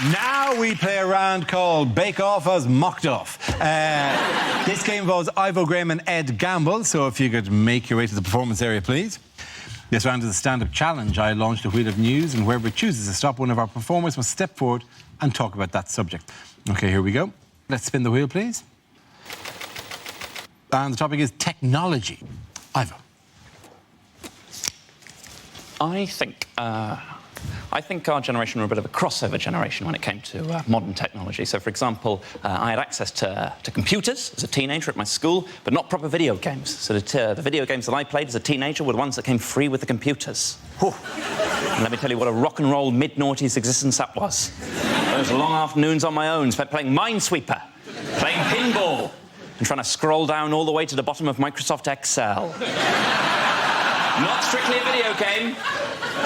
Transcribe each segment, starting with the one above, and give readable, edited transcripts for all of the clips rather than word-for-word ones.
Now we play a round called Bake Off as Mocked Off. This game involves Ivo Graham and Ed Gamble, so if you could make your way to the performance area, please. This round is a stand-up challenge. I launched a wheel of news, and whoever chooses to stop, one of our performers must step forward and talk about that subject. OK, here we go. Let's spin the wheel, please. And the topic is technology. Ivo. I think our generation were a bit of a crossover generation when it came to modern technology. So, for example, I had access to computers as a teenager at my school, but not proper video games. So the video games that I played as a teenager were the ones that came free with the computers. And let me tell you what a rock and roll mid-noughties existence that was. Those long afternoons on my own spent playing Minesweeper, playing pinball, and trying to scroll down all the way to the bottom of Microsoft Excel. Not strictly a video game,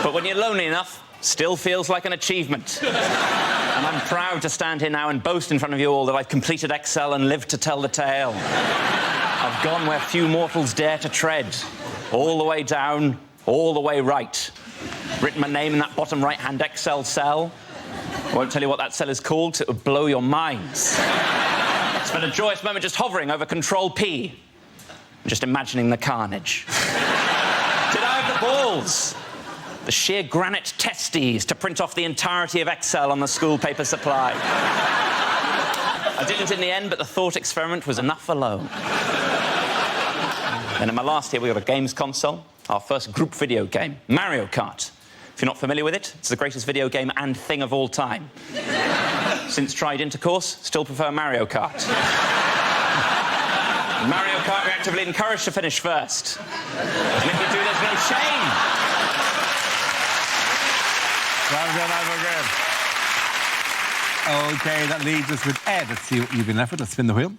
but when you're lonely enough, still feels like an achievement. And I'm proud to stand here now and boast in front of you all that I've completed Excel and lived to tell the tale. I've gone where few mortals dare to tread, all the way down, all the way right. Written my name in that bottom right-hand Excel cell. I won't tell you what that cell is called, 'cause it would blow your minds. Spent a joyous moment just hovering over Control-P, and just imagining the carnage. Did I have the balls? The sheer granite testes to print off the entirety of Excel on the school paper supply. I didn't in the end, but the thought experiment was enough alone. Then in my last year, we got a games console, our first group video game, Mario Kart. If you're not familiar with it, it's the greatest video game and thing of all time. Since tried intercourse, still prefer Mario Kart. In Mario Kart, you're actively encouraged to finish first. And if you do, there's no shame. Well done, Ivo Graham. OK, that leaves us with Ed. Let's see what you've been left with. Let's spin the wheel.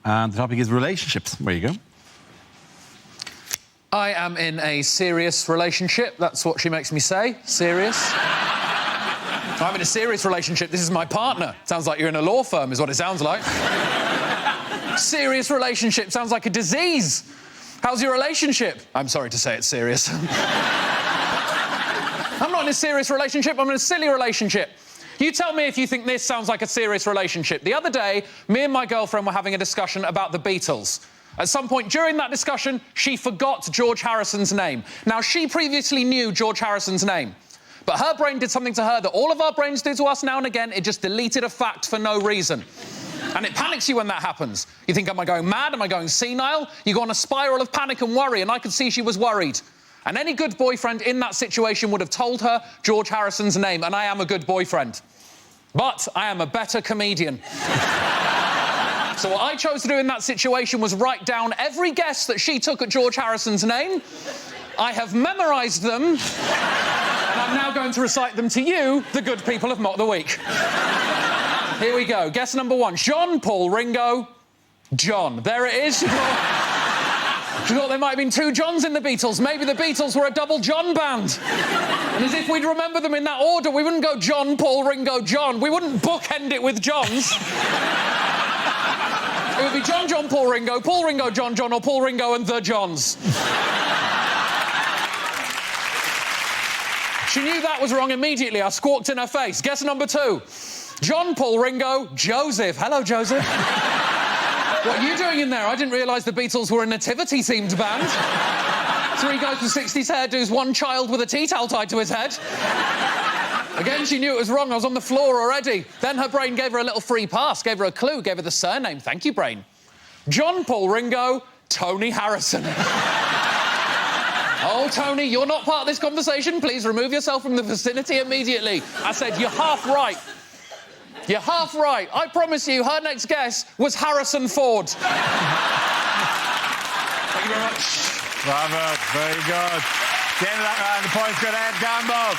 And the topic is relationships. Where you go. I am in a serious relationship. That's what she makes me say. Serious. I'm in a serious relationship. This is my partner. Sounds like you're in a law firm, is what it sounds like. Serious relationship. Sounds like a disease. How's your relationship? I'm sorry to say it's serious. I'm not in a serious relationship, I'm in a silly relationship. You tell me if you think this sounds like a serious relationship. The other day, me and my girlfriend were having a discussion about the Beatles. At some point during that discussion, she forgot George Harrison's name. Now, she previously knew George Harrison's name, but her brain did something to her that all of our brains do to us now and again. It just deleted a fact for no reason. And it panics you when that happens. You think, am I going mad? Am I going senile? You go on a spiral of panic and worry, and I could see she was worried. And any good boyfriend in that situation would have told her George Harrison's name, and I am a good boyfriend. But I am a better comedian. So what I chose to do in that situation was write down every guess that she took at George Harrison's name. I have memorised them, and I'm now going to recite them to you, the good people of Mock the Week. Here we go. Guess number one. John, Paul, Ringo, John. There it is. She thought there might have been two Johns in the Beatles. Maybe the Beatles were a double John band. And as if we'd remember them in that order, we wouldn't go John, Paul, Ringo, John. We wouldn't bookend it with Johns. It would be John, John, Paul, Ringo, John, John, or Paul, Ringo and the Johns. She knew that was wrong immediately. I squawked in her face. Guess number two. John, Paul, Ringo, Joseph. Hello, Joseph. What are you doing in there? I didn't realise the Beatles were a nativity-themed band. Three guys with 60s hairdos, one child with a tea towel tied to his head. Again, she knew it was wrong. I was on the floor already. Then her brain gave her a little free pass, gave her a clue, gave her the surname. Thank you, brain. John, Paul, Ringo, Tony Harrison. Oh, Tony, you're not part of this conversation. Please remove yourself from the vicinity immediately. I said, you're half right. You're half right. I promise you, her next guess was Harrison Ford. Thank you very much. Bravo. Very good. The end of that round, the points go to Ed Gamble.